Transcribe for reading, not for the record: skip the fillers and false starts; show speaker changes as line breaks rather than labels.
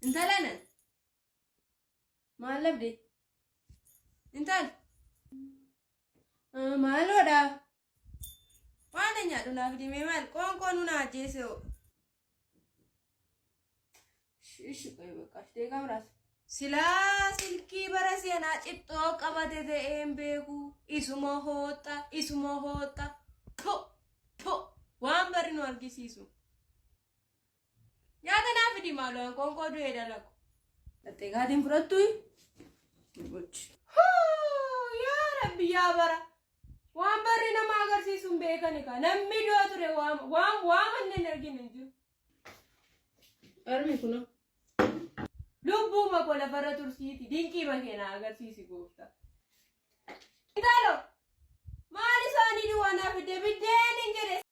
Intalana. Maal labde? Intal. Maaloodha. Waan nyaadhu naaf dhimee maal? Qoonqoon naa ajjeese hoo. Ishi qoy bakka ishee kamraas. Silaa silkii bara seenaa cixxoo qabate ta'een beeku. Isuma hooxa. Po. Waan bari nu argisiisu. Nyaata naaf dhimee maaluun qoonqoo du'ee dalagu. Lattee gaatiin fudhattu. Yaa Rabbi yaa bara. Waan barri nama agarsiisuun beekani ka. Namni du'a ture waan manneen arginu hin jiru. Armi kuno. Lubbuma kola bara tursiiti. Dinqii makeenaa agarsiisi goofta. Intalo. Maal isaanii duwwaa naaf biddeen hin jedhe.